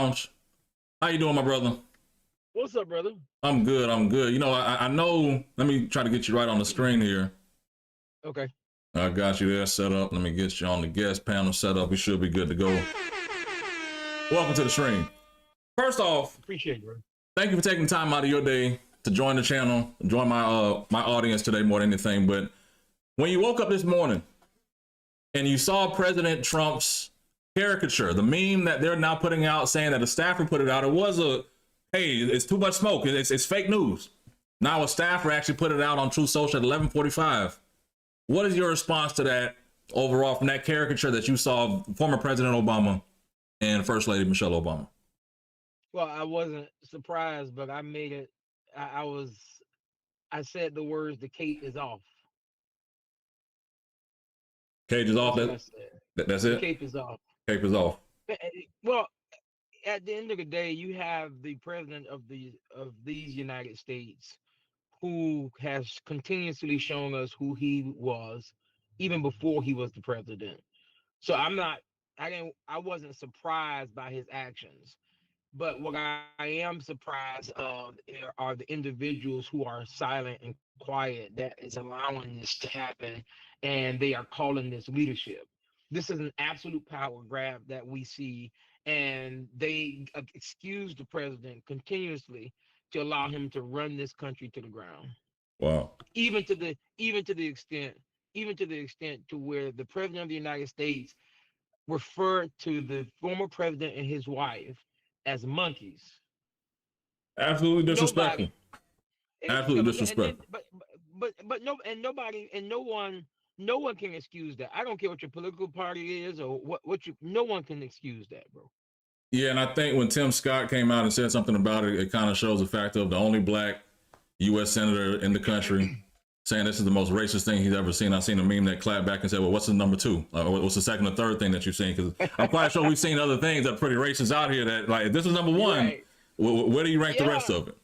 Lounge. How you doing, my brother? What's up, brother? I'm good. I'm good. You know, I know. Let me try to get you right on the screen here. Okay. I got you there set up. Let me get you on the guest panel set up. We should be good to go. Welcome to the stream. First off, Appreciate you, bro. thank you for taking time out of your day to join the channel, join my audience today more than anything. But when you woke up this morning and you saw President Trump's caricature, the meme that they're now putting out saying that a staffer put it out, it was hey, it's too much smoke. It's fake news. Now a staffer actually put it out on Truth Social at 11:45. What is your response to that overall from that caricature that you saw of former President Obama and First Lady Michelle Obama? Well, I wasn't surprised, but I made it. I said the words, the cape is off. Cage is off. That's what I said. That's The it? cape is off. Cape is off. Well, at the end of the day, you have the president of these United States who has continuously shown us who he was even before he was the president. So I wasn't surprised by his actions. But what I am surprised of are the individuals who are silent and quiet that is allowing this to happen, and they are calling this leadership. This is an absolute power grab that we see, and they excuse the president continuously to allow him to run this country to the ground. Wow. Even to the extent to where the president of the United States referred to the former president and his wife as monkeys. Absolutely disrespectful. Absolutely disrespectful. But no one can excuse that. I don't care what your political party is or no one can excuse that, bro. Yeah, and I think when Tim Scott came out and said something about it, it kind of shows the fact of the only black U.S. senator in the country saying this is the most racist thing he's ever seen. I've seen a meme that clapped back and said, well, what's the number two? What's the second or third thing that you've seen? Because I'm quite sure we've seen other things that are pretty racist out here that, like, if this is number one, right, where do you rank the rest of it?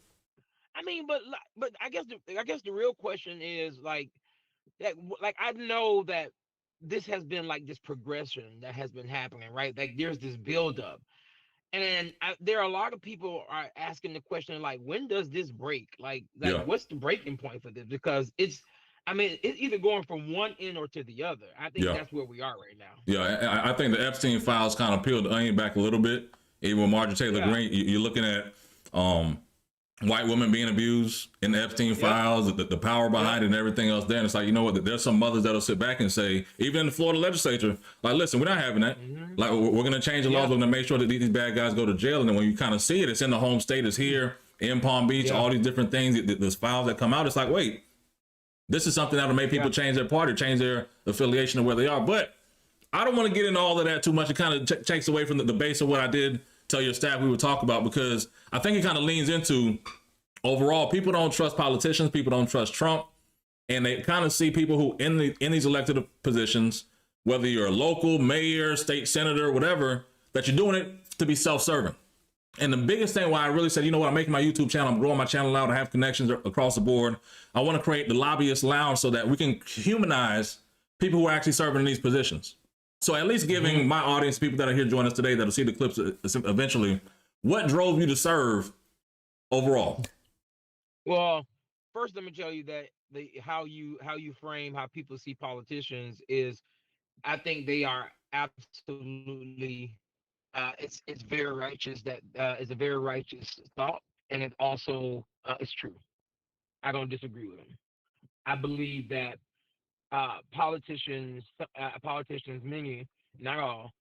I mean, but I guess the real question is like I know that this has been like this progression that has been happening, right? Like there's this buildup. And there are a lot of people are asking the question, like, when does this break? Like what's the breaking point for this? Because it's either going from one end or to the other. I think that's where we are right now. Yeah, I think the Epstein files kind of peeled the onion back a little bit. Even with Marjorie Taylor Greene, you're looking at white women being abused in the Epstein files, the power behind it and everything else there. And it's like, you know what, there's some mothers that'll sit back and say, even in the Florida legislature, like, listen, we're not having that. Like, we're going to change the laws. We're going to make sure that these bad guys go to jail. And then when you kind of see it, it's in the home state, it's here in Palm Beach, all these different things, there's files that come out. It's like, wait, this is something that'll make people change their party, change their affiliation of where they are. But I don't want to get into all of that too much. It kind of takes away from the base of what I did tell your staff we would talk about, because I think it kind of leans into overall, people don't trust politicians, people don't trust Trump, and they kind of see people who in these elected positions, whether you're a local mayor, state senator, whatever, that you're doing it to be self-serving. And the biggest thing why I really said, you know what, I'm making my YouTube channel, I'm growing my channel out, I have connections across the board. I want to create the Lobbyist Lounge so that we can humanize people who are actually serving in these positions. So at least giving my audience, people that are here joining us today, that'll see the clips eventually, what drove you to serve overall? Well, first let me tell you that how you frame how people see politicians is, I think they are absolutely it's very righteous. That is a very righteous thought, and it also it's true. I don't disagree with them. I believe that politicians, many, not all,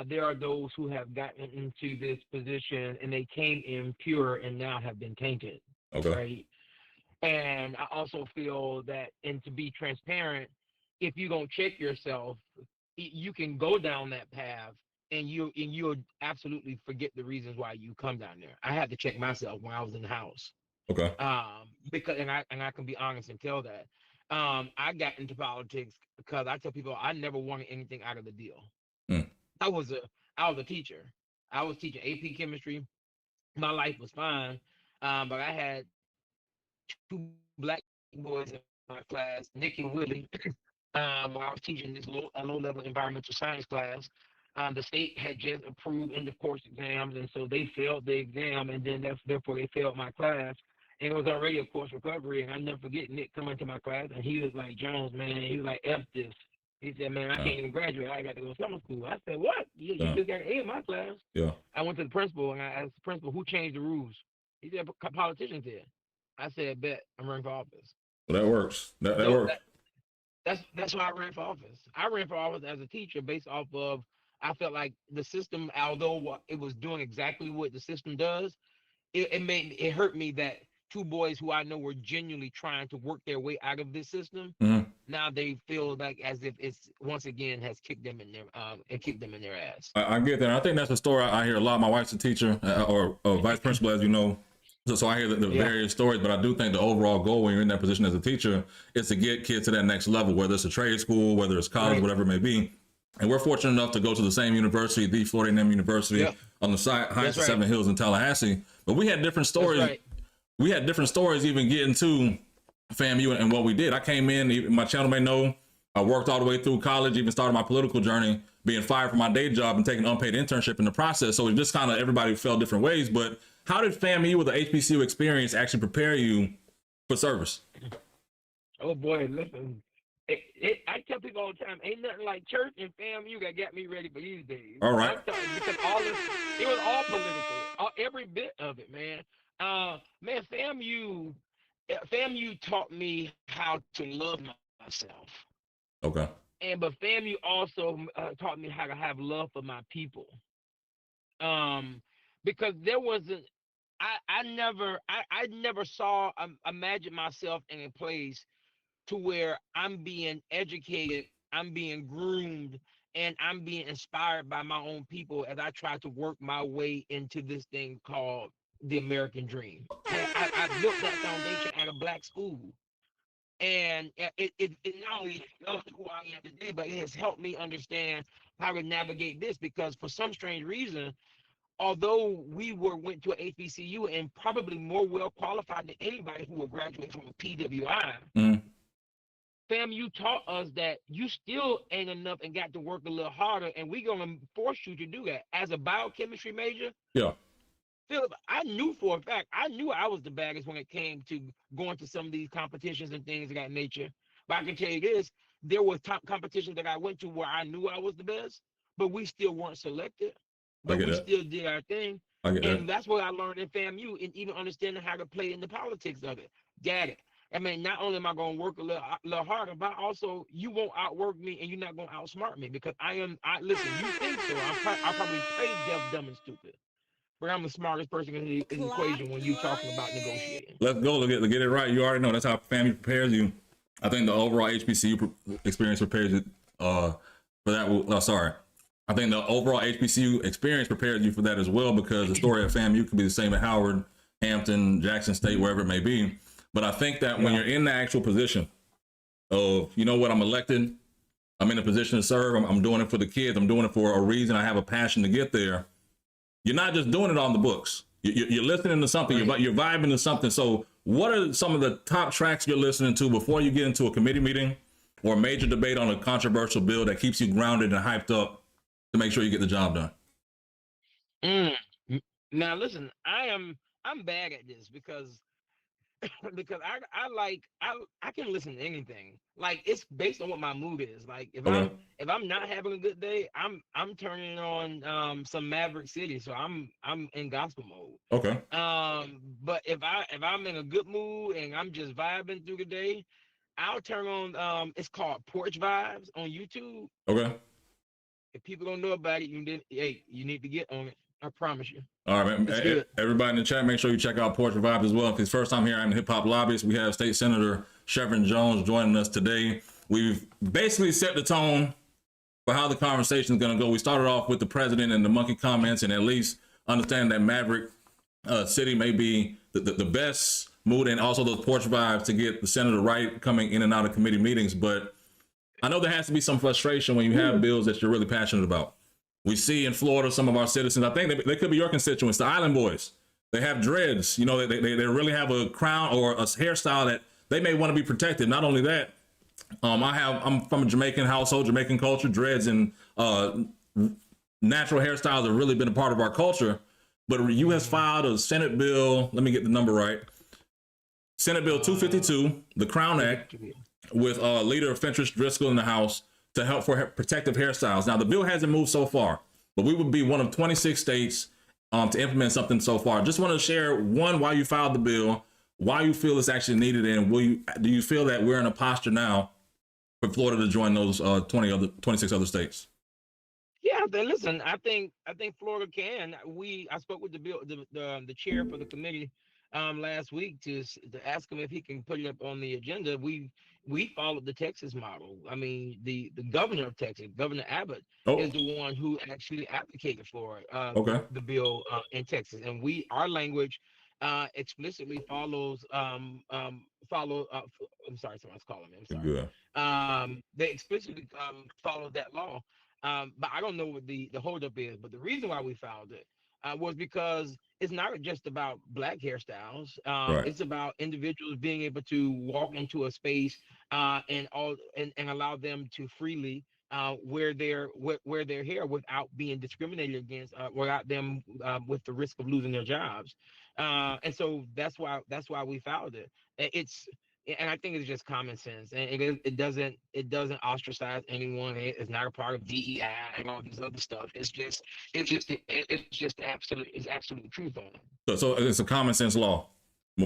there are those who have gotten into this position and they came in pure and now have been tainted. Okay. Right. And I also feel that, and to be transparent, if you don't check yourself, you can go down that path and you'll absolutely forget the reasons why you come down there. I had to check myself when I was in the house. Okay. Because I can be honest and tell that. I got into politics because I tell people I never wanted anything out of the deal. I was a teacher. I was teaching AP chemistry. My life was fine. But I had two black boys in my class, Nick and Willie. I was teaching this low-level environmental science class. The state had just approved end of course exams, and so they failed the exam, and then therefore they failed my class. And it was already a course recovery, and I never forget Nick coming to my class, and he was like, Jones, man, he was like, F this. He said, man, I can't even graduate. I got to go to summer school. I said, what? You just got an A in my class. Yeah. I went to the principal, and I asked the principal, who changed the rules? He said, politicians did. I said, bet, I'm running for office. Well, that works. That works. That's why I ran for office. I ran for office as a teacher based off of, I felt like the system, although it was doing exactly what the system does, it hurt me that two boys who I know were genuinely trying to work their way out of this system. Now they feel like as if it's once again has kicked them in their ass. I get that. I think that's a story I hear a lot. My wife's a teacher or vice principal, as you know. So I hear the various stories, but I do think the overall goal when you're in that position as a teacher is to get kids to that next level, whether it's a trade school, whether it's college, whatever it may be. And we're fortunate enough to go to the same university, the Florida A&M University, on the heights of Seven Hills in Tallahassee. But we had different stories. We had different stories even getting to FAMU and what we did. I came in, my channel may know, I worked all the way through college, even started my political journey, being fired from my day job and taking an unpaid internship in the process. So it just kind of, everybody felt different ways. But how did FAMU with the HBCU experience actually prepare you for service? Oh boy, listen. I tell people all the time, ain't nothing like church and FAMU that got me ready for these days. All right. Because it was all political, every bit of it, man. Man, FAMU taught me how to love myself. Okay. But FAMU also taught me how to have love for my people. Because there wasn't, I never saw, imagine myself in a place to where I'm being educated, I'm being groomed, and I'm being inspired by my own people as I try to work my way into this thing called the American dream. I built that foundation at a black school. And it not only helped who I am today, but it has helped me understand how to navigate this, because for some strange reason, although we went to an HBCU and probably more well qualified than anybody who will graduate from a PWI, FAMU taught us that you still ain't enough and got to work a little harder, and we're gonna force you to do that. As a biochemistry major, Philip, I knew for a fact, I knew I was the baddest when it came to going to some of these competitions and things of that nature. But I can tell you this, there were top competitions that I went to where I knew I was the best, but we still weren't selected. But we still did our thing. And that's what I learned in FAMU, and even understanding how to play in the politics of it. Got it. I mean, not only am I going to work a little harder, but also you won't outwork me and you're not going to outsmart me, because listen, you think so. I probably play deaf, dumb, and stupid. But I'm the smartest person in the equation when you're talking about negotiating. Let's go. Let's get it right. You already know that's how FAMU prepares you. I think the overall HBCU experience prepares you for that. I think the overall HBCU experience prepares you for that as well, because the story of FAMU could be the same at Howard, Hampton, Jackson State, wherever it may be. But I think that when you're in the actual position of, you know what, I'm elected, I'm in a position to serve, I'm doing it for the kids, I'm doing it for a reason, I have a passion to get there. You're not just doing it on the books. You're listening to something, you're vibing to something. So what are some of the top tracks you're listening to before you get into a committee meeting or a major debate on a controversial bill that keeps you grounded and hyped up to make sure you get the job done? Now listen, I'm bad at this because I can listen to anything. Like, it's based on what my mood is. Like, if I'm not having a good day, I'm turning on some Maverick City, so I'm in gospel mode. Okay. But if I'm in a good mood and I'm just vibing through the day, I'll turn on it's called Porch Vibes on YouTube. Okay. If people don't know about it, you need to get on it. I promise you. All right, man. Everybody in the chat, make sure you check out Portrait Vibes as well. If it's first time here, I'm Hip Hop Lobbyist. We have State Senator Shevrin Jones joining us today. We've basically set the tone for how the conversation is going to go. We started off with the president and the monkey comments, and at least understand that Maverick City may be the best mood, and also those porch vibes to get the senator right coming in and out of committee meetings. But I know there has to be some frustration when you have bills that you're really passionate about. We see in Florida, some of our citizens, I think they could be your constituents, the Island Boys. They have dreads, you know, they really have a crown or a hairstyle that they may want to be protected. Not only that, I'm from a Jamaican household, Jamaican culture, dreads and natural hairstyles have really been a part of our culture. But you has filed a Senate bill. Let me get the number right. Senate Bill 252, the Crown Act, with leader Fentrice Driscoll in the House to help for protective hairstyles. Now, the bill hasn't moved so far, but we would be one of 26 states to implement something so far. Just want to share, one, why you filed the bill, why you feel it's actually needed, and do you feel that we're in a posture now for Florida to join those 26 other states? Yeah, then listen, I think Florida can. I spoke with the chair for the committee last week to ask him if he can put it up on the agenda. We followed the Texas model. I mean, the governor of Texas, Governor Abbott, is the one who actually advocated for the bill in Texas, and our language explicitly follows I'm sorry, someone's calling me. I'm sorry. Good. They explicitly follow that law. But I don't know what the holdup is. But the reason why we filed it was because it's not just about Black hairstyles. Right. It's about individuals being able to walk into a space and allow them to freely wear their hair without being discriminated against, without them with the risk of losing their jobs. And so that's why we filed it. And I think it's just common sense, and it doesn't ostracize anyone. It's not a part of DEI and all this other stuff. It's just absolute truth on it. So it's a common sense law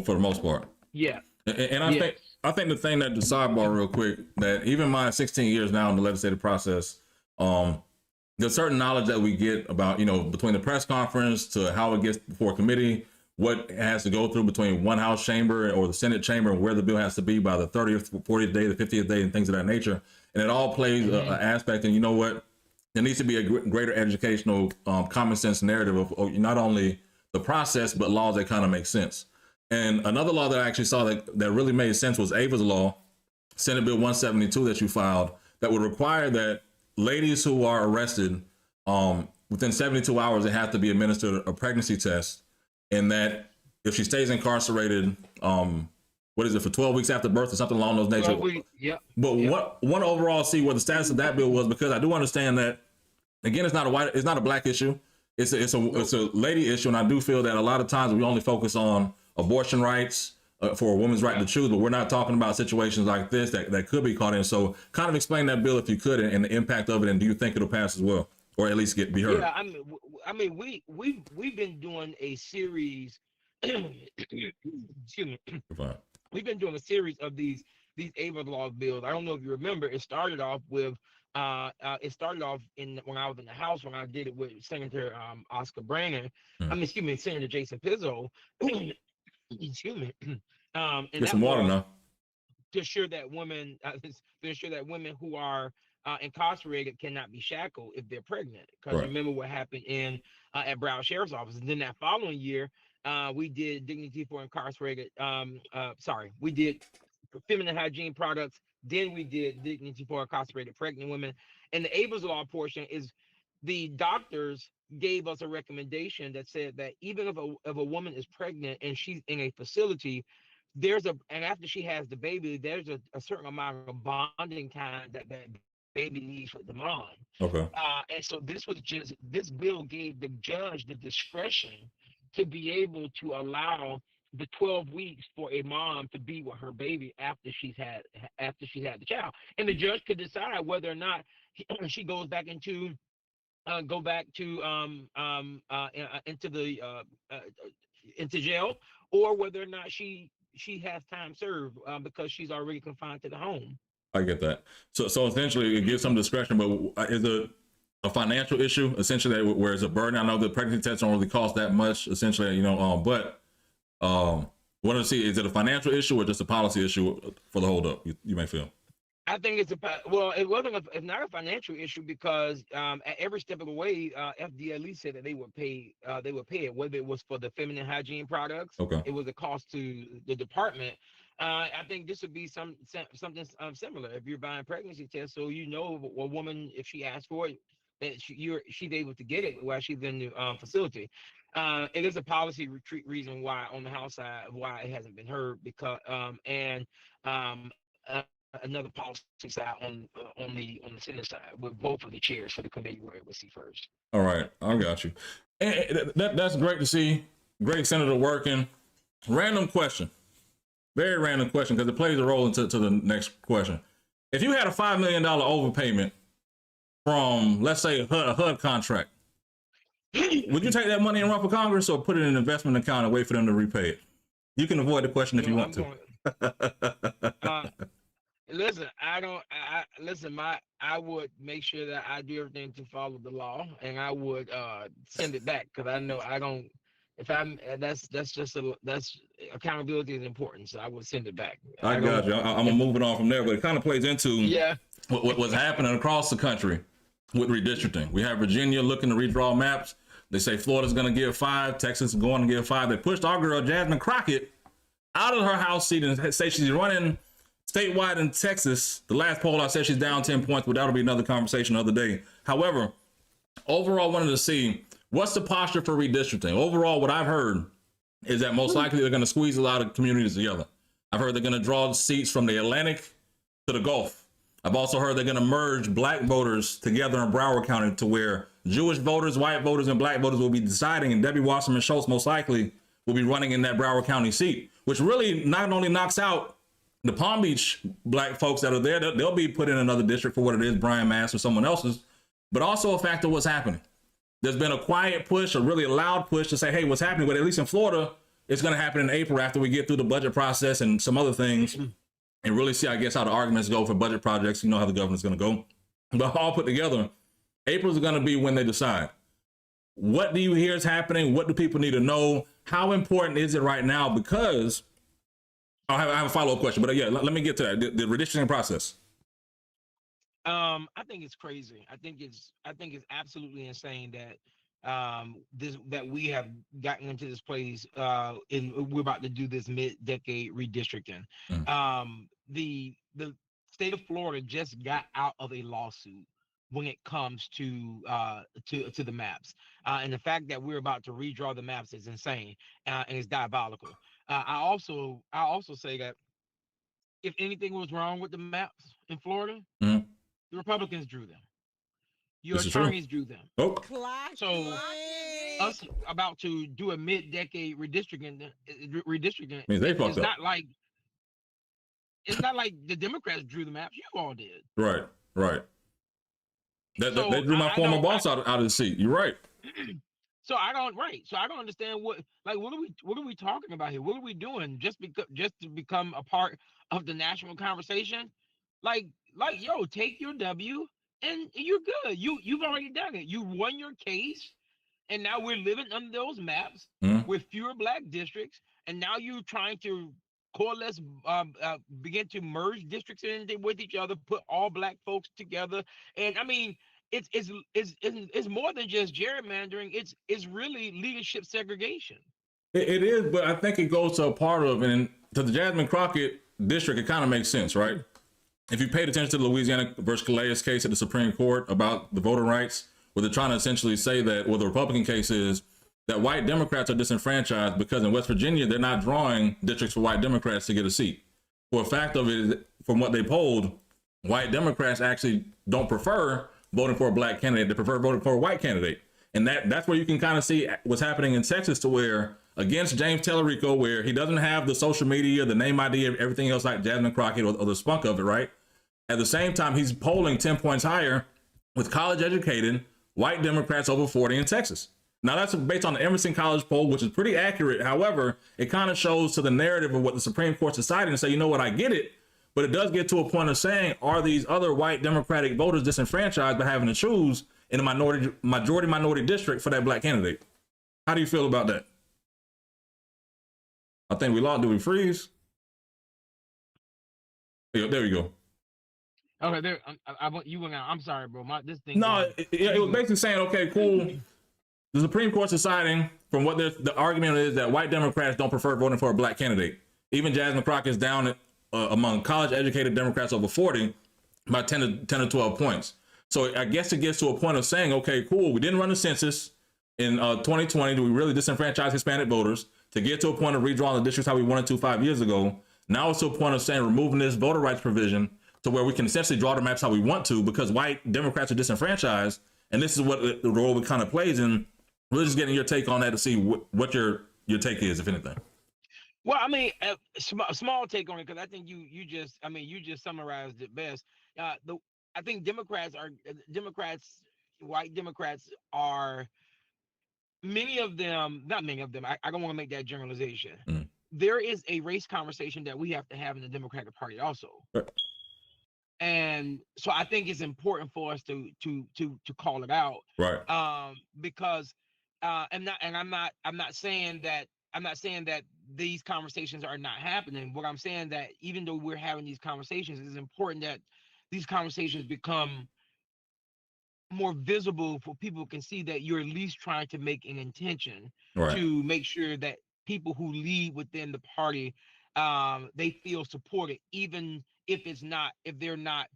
for the most part. Yeah. And I think the thing that the sidebar real quick, that even my 16 years now in the legislative process, there's certain knowledge that we get about, between the press conference to how it gets before committee, what has to go through between one House chamber or the Senate chamber, and where the bill has to be by the 30th, 40th day, the 50th day, and things of that nature. And it all plays an aspect. And you know what? There needs to be a greater educational, common sense narrative of not only the process, but laws that kind of make sense. And another law that I actually saw that really made sense was Ava's law, Senate Bill 172 that you filed, that would require that ladies who are arrested within 72 hours, they have to be administered a pregnancy test. And that if she stays incarcerated, what is it, for 12 weeks after birth or something along those nature? But one overall see where the status of that bill was, because I do understand that, again, it's not a Black issue. It's a lady issue. And I do feel that a lot of times we only focus on abortion rights for a woman's right to choose, but we're not talking about situations like this that could be caught in. So kind of explain that bill if you could, and the impact of it. And do you think it'll pass as well, or at least be heard? Yeah, I mean, we've been doing a series. Excuse me. We've been doing a series of these Ava law bills. I don't know if you remember. It started off with when I was in the House, when I did it with Senator Oscar Brannon. Senator Jason Pizzo. Excuse me. And get some water now. To ensure that women who are incarcerated cannot be shackled if they're pregnant. Because remember what happened at Broward Sheriff's Office. And then that following year, we did dignity for incarcerated. We did feminine hygiene products. Then we did dignity for incarcerated pregnant women. And the Ava's law portion is the doctors gave us a recommendation that said that even if a woman is pregnant and she's in a facility, and after she has the baby, there's a certain amount of bonding time that baby needs with the mom. Okay. And so this bill gave the judge the discretion to be able to allow the 12 weeks for a mom to be with her baby after she's had the child, and the judge could decide whether or not she goes back into jail, or whether or not she has time served because she's already confined to the home. I get that. So essentially, it gives some discretion, but is it a financial issue essentially where it's a burden? I know the pregnancy tests don't really cost that much, essentially, but want to see, is it a financial issue or just a policy issue for the holdup? You may feel. I think it's it's not a financial issue, because at every step of the way, FDLE said that they would pay it, whether it was for the feminine hygiene products, it was a cost to the department. I think this would be something similar. If you're buying pregnancy tests, so a woman, if she asks for it, that she's able to get it while she's in the facility. It is a policy reason why on the House side why it hasn't been heard, because another policy side on the Senate side, with both of the chairs for the committee where it was see first. All right, I got you. And that's great to see. Great senator working. Random question, very random question, because it plays a role into the next question. If you had a $5 million overpayment from, let's say, a HUD contract, would you take that money and run for Congress, or put it in an investment account and wait for them to repay it? You can avoid the question if you want to. Listen, I would make sure that I do everything to follow the law, and I would send it back, because I know I don't. If I'm, that's accountability is important, so I would send it back. I got you. I'm gonna move it on from there, but it kind of plays into what's happening across the country with redistricting. We have Virginia looking to redraw maps. They say Florida's going to give 5, Texas is going to give 5. They pushed our girl Jasmine Crockett out of her House seat and say she's running statewide in Texas. The last poll I said she's down 10 points, but that'll be another conversation another day. However, overall, I wanted to see what's the posture for redistricting. Overall, what I've heard is that most likely they're going to squeeze a lot of communities together. I've heard they're going to draw seats from the Atlantic to the Gulf. I've also heard they're going to merge black voters together in Broward County, to where Jewish voters, white voters, and black voters will be deciding, and Debbie Wasserman Schultz most likely will be running in that Broward County seat, which really not only knocks out the Palm Beach black folks that are there, they'll be put in another district for what it is, Brian Mass or someone else's, but also a fact of what's happening. There's been a quiet push, a really loud push to say, hey, what's happening? But at least in Florida, it's going to happen in April after we get through the budget process and some other things, and really see, I guess, how the arguments go for budget projects. You know how the government's going to go. But all put together, April's going to be when they decide. What do you hear is happening? What do people need to know? How important is it right now? Because I have a follow-up question, but yeah, let me get to that. The redistricting process. I think it's crazy. I think it's absolutely insane that that we have gotten into this place, and we're about to do this mid-decade redistricting. The state of Florida just got out of a lawsuit when it comes to the maps, and the fact that we're about to redraw the maps is insane, and it's diabolical. I also say that if anything was wrong with the maps in Florida, the Republicans drew them. Your attorneys drew them. Oh. So us about to do a mid-decade redistricting means they fucked up. It's not like the Democrats drew the maps. You all did. Right. They drew my former boss out of the seat. You're right. So I don't understand what are we talking about here? What are we doing just to become a part of the national conversation? Yo, take your W and you're good. You've already done it. You won your case, and now we're living under those maps with fewer black districts, and now you're trying to coalesce, begin to merge districts with each other, put all black folks together. And I mean, it's more than just gerrymandering. It's really leadership segregation. It is, but I think it goes to a part of, and to the Jasmine Crockett district, it kind of makes sense, right? If you paid attention to the Louisiana versus Calais case at the Supreme Court about the voting rights, where they're trying to essentially say that, well, the Republican case is that white Democrats are disenfranchised because in West Virginia, they're not drawing districts for white Democrats to get a seat. Well, a fact of it is, from what they polled, white Democrats actually don't prefer voting for a black candidate. They prefer voting for a white candidate. And that's where you can kind of see what's happening in Texas, to where against James Tellerico, where he doesn't have the social media, the name ID, everything else like Jasmine Crockett or the spunk of it, right? At the same time, he's polling 10 points higher with college educated white Democrats over 40 in Texas. Now, that's based on the Emerson College poll, which is pretty accurate. However, it kind of shows to the narrative of what the Supreme Court's decided and say, you know what, I get it. But it does get to a point of saying, are these other white Democratic voters disenfranchised by having to choose in a majority minority district for that black candidate? How do you feel about that? I think we lost. Do we freeze? There we go. Okay, there. You went out. I'm sorry, bro. This thing. No, it was basically saying, okay, cool. The Supreme Court's deciding from what the argument is that white Democrats don't prefer voting for a black candidate. Even Jasmine Crockett's down among college-educated Democrats over 40 by 10 to 12 points. So I guess it gets to a point of saying, okay, cool, we didn't run the census in 2020. Do we really disenfranchise Hispanic voters to get to a point of redrawing the districts how we wanted to 5 years ago? Now it's to a point of saying removing this voter rights provision to where we can essentially draw the maps how we want to, because white Democrats are disenfranchised, and this is what the role it kind of plays in. We're just getting your take on that to see what your take is, if anything. Well, I mean, small take on it, because I think you just summarized it best. I think Democrats, white Democrats are, many of them, not many of them. I don't want to make that generalization. Mm. There is a race conversation that we have to have in the Democratic Party also. Right. And so I think it's important for us to call it out. Right. Because I'm not saying that these conversations are not happening. What I'm saying, that even though we're having these conversations, it's important that these conversations become more visible, for people can see that you're at least trying to make an intention to make sure that people who lead within the party, they feel supported, even if they're not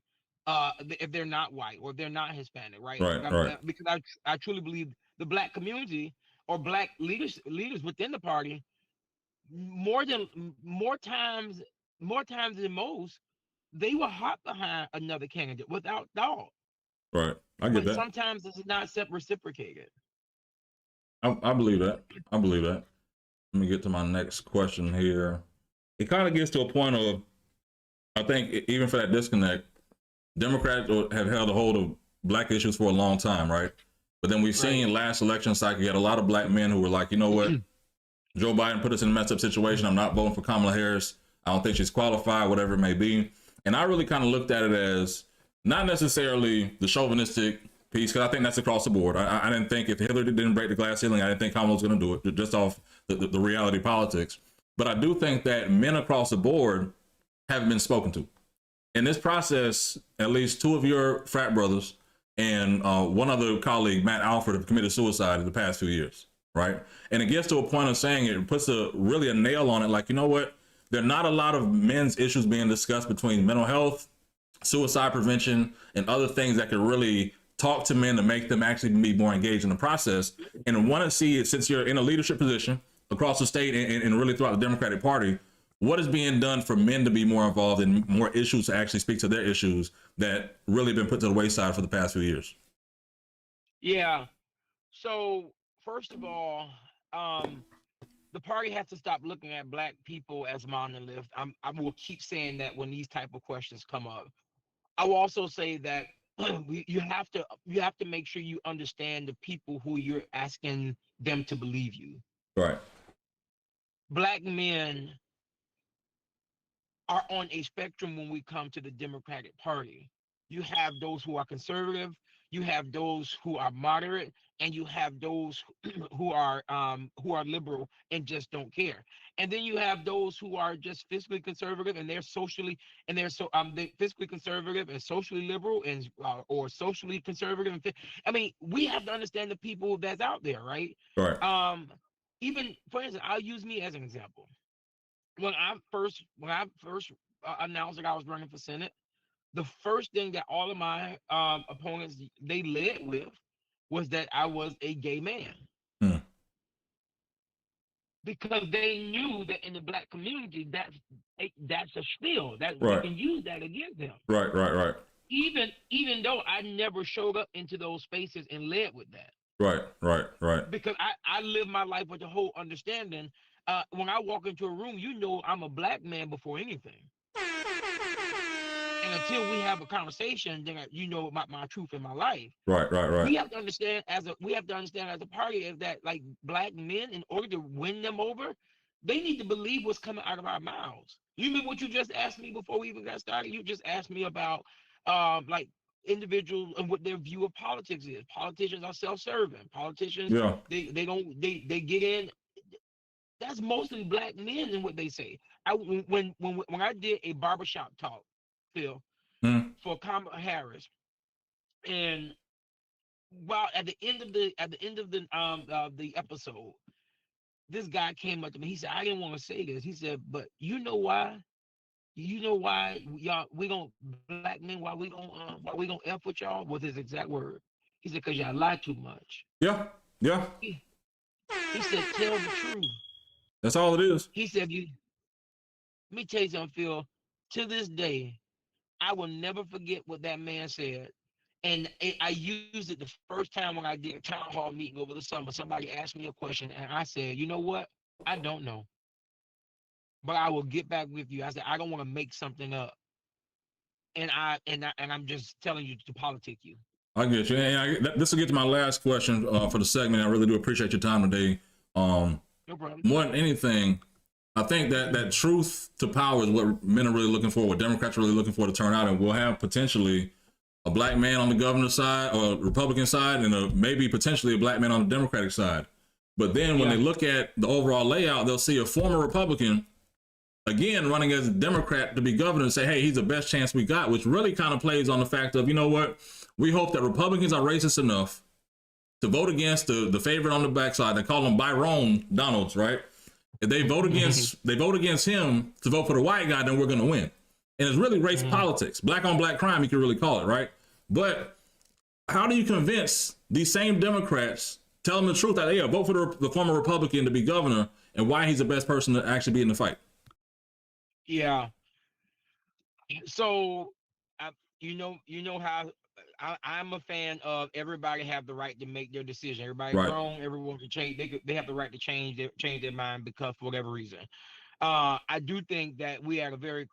white, or they're not Hispanic, right? Because I truly believe the Black community, or Black leaders within the party, more times than most, they will hop behind another candidate without thought. Right. I get that. Sometimes it's not reciprocated. I believe that. Let me get to my next question here. It kind of gets to a point of, I think, even for that disconnect, Democrats have held a hold of Black issues for a long time, right? But then we've seen last election cycle, you had a lot of Black men who were like, you know what? Joe Biden put us in a messed up situation. I'm not voting for Kamala Harris. I don't think she's qualified, whatever it may be. And I really kind of looked at it as not necessarily the chauvinistic piece, because I think that's across the board. I didn't think, if Hillary didn't break the glass ceiling, I didn't think Kamala was going to do it, just off the reality politics. But I do think that men across the board have been spoken to. In this process, at least two of your frat brothers and one other colleague, Matt Alford, have committed suicide in the past 2 years, right? And it gets to a point of saying, it puts really a nail on it, like, you know what? There are not a lot of men's issues being discussed between mental health, suicide prevention, and other things that could really talk to men to make them actually be more engaged in the process. And want to see it, since you're in a leadership position across the state and really throughout the Democratic Party, what is being done for men to be more involved in more issues, to actually speak to their issues that really been put to the wayside for the past few years? Yeah. So first of all, the party has to stop looking at Black people as monolith. I will keep saying that when these type of questions come up. I will also say that you have to make sure you understand the people who you're asking them to believe you. Right. Black men are on a spectrum when we come to the Democratic Party. You have those who are conservative, you have those who are moderate, and you have those who are liberal and just don't care. And then you have those who are just fiscally conservative, and they're fiscally conservative and socially liberal, and or socially conservative. I mean, we have to understand the people that's out there, right? Right. Even, for instance, I'll use me as an example. When I first announced that I was running for Senate, the first thing that all of my opponents, they led with, was that I was a gay man. Because they knew that in the Black community, that's a spill, that you can use that against them. Right. Even though I never showed up into those spaces and led with that. Right. Because I live my life with the whole understanding. When I walk into a room, you know I'm a Black man before anything. And until we have a conversation, then you know my truth in my life. Right. We have to understand as a party, is that, like, Black men, in order to win them over, they need to believe what's coming out of our mouths. You mean what you just asked me before we even got started? You just asked me about like individuals and what their view of politics is. Politicians are self-serving. Politicians, they get in. That's mostly Black men in what they say. When I did a barbershop talk, Phil, for Kamala Harris, and at the end of the episode, this guy came up to me. He said, "I didn't want to say this." He said, "But you know why? You know why y'all Black men, why we gonna F with y'all?" Was his exact word. He said, "Cause y'all lie too much." Yeah. He said, "Tell the truth." That's all it is. He said, let me tell you something, Phil. To this day, I will never forget what that man said. And I used it the first time when I did a town hall meeting over the summer. Somebody asked me a question, and I said, you know what? I don't know, but I will get back with you. I said, I don't want to make something up, and I'm just telling you to politic you. I get you. And this will get to my last question for the segment. I really do appreciate your time today. No problem. More than anything, I think that truth to power is what men are really looking for, what Democrats are really looking for to turn out, and we'll have potentially a black man on the governor's side or Republican side, and maybe potentially a black man on the Democratic side. But then when they look at the overall layout, they'll see a former Republican again running as a Democrat to be governor and say, hey, he's the best chance we got, which really kind of plays on the fact of, you know what, we hope that Republicans are racist enough to vote against the favorite on the backside. They call him Byron Donalds, right? If they vote against him to vote for the white guy, then we're going to win. And it's really race politics, black on black crime, you could really call it, right? But how do you convince these same Democrats, tell them the truth that, yeah, vote for the former Republican to be governor, and why he's the best person to actually be in the fight? Yeah. So, you know how I'm a fan of everybody have the right to make their decision. Everybody grown, everyone can change. They have the right to change their mind because for whatever reason. I do think that we're at a very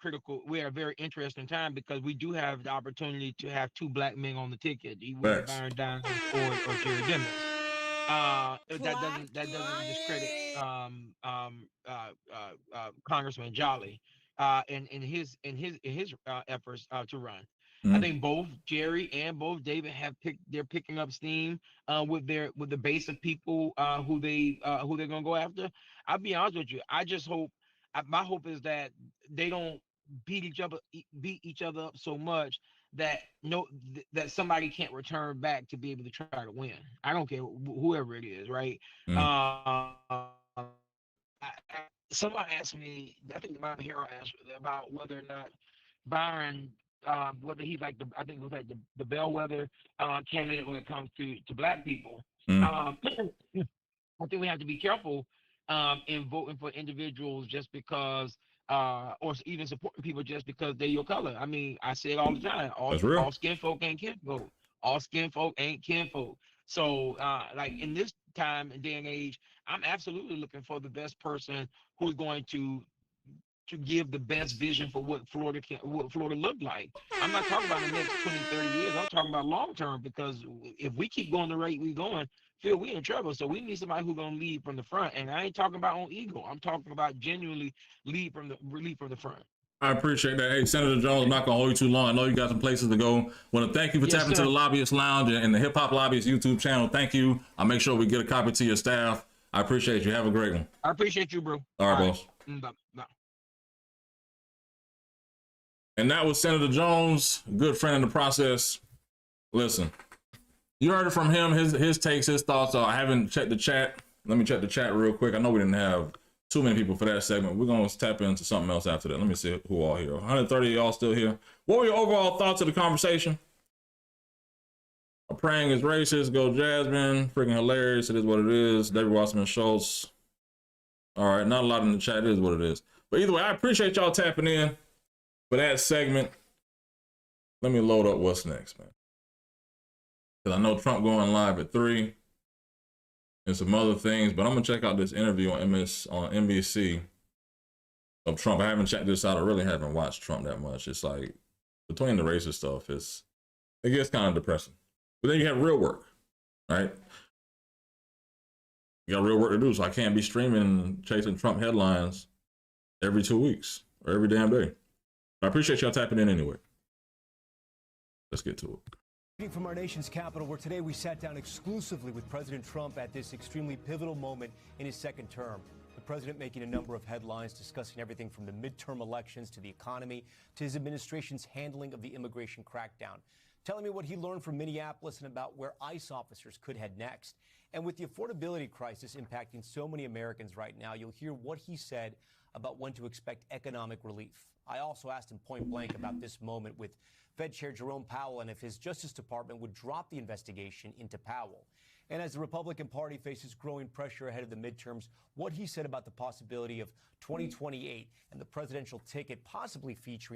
interesting time because we do have the opportunity to have two black men on the ticket, either Byron Donalds or Jerry Dennis. That doesn't discredit Congressman Jolly in his efforts to run. I think both Jerry and both David they're picking up steam with the base of people who they're gonna go after. I'll be honest with you. I just hope my hope is that they don't beat each other up so much that that somebody can't return back to be able to try to win. I don't care whoever it is, right? Somebody asked me, I think my hero asked about whether or not Byron, whether he's like I think it was like the bellwether candidate when it comes to black people. I think we have to be careful in voting for individuals just because, or even supporting people just because they're your color. I mean, I say it all the time. All skin folk ain't kinfolk. All skin folk ain't kinfolk. So, like in this time and day and age, I'm absolutely looking for the best person who's going to give the best vision for what Florida looked like. I'm not talking about the next 20, 30 years. I'm talking about long term because if we keep going the rate we're going, Phil, we in trouble. So we need somebody who's gonna lead from the front. And I ain't talking about on ego. I'm talking about genuinely lead from the front. I appreciate that. Hey, Senator Jones, I'm not going to hold you too long. I know you got some places to go. Want to thank you for tapping to the Lobbyist Lounge and the Hip Hop Lobbyist YouTube channel. Thank you. I'll make sure we get a copy to your staff. I appreciate you. Have a great one. I appreciate you, bro. All right, boss. Bye. And that was Senator Jones, a good friend in the process. Listen, you heard it from him, his takes, his thoughts. I haven't checked the chat. Let me check the chat real quick. I know we didn't have too many people for that segment. We're going to tap into something else after that. Let me see who all here. 130 of y'all still here. What were your overall thoughts of the conversation? Praying is racist. Go Jasmine. Freaking hilarious. It is what it is. David Wasserman Schultz. All right. Not a lot in the chat. It is what it is. But either way, I appreciate y'all tapping in for that segment. Let me load up what's next, man. Because I know Trump going live at 3 and some other things, but I'm going to check out this interview on NBC of Trump. I haven't checked this out. I really haven't watched Trump that much. It's like, between the racist stuff, it gets kind of depressing. But then you have real work, right? You got real work to do, so I can't be streaming and chasing Trump headlines every 2 weeks or every damn day. But I appreciate y'all tapping in anyway. Let's get to it. From our nation's capital, where today we sat down exclusively with President Trump at this extremely pivotal moment in his second term. The president making a number of headlines discussing everything from the midterm elections to the economy to his administration's handling of the immigration crackdown. Telling me what he learned from Minneapolis and about where ICE officers could head next. And with the affordability crisis impacting so many Americans right now, you'll hear what he said about when to expect economic relief. I also asked him point blank about this moment with Fed Chair Jerome Powell and if his Justice Department would drop the investigation into Powell. And as the Republican Party faces growing pressure ahead of the midterms, what he said about the possibility of 2028 and the presidential ticket possibly featuring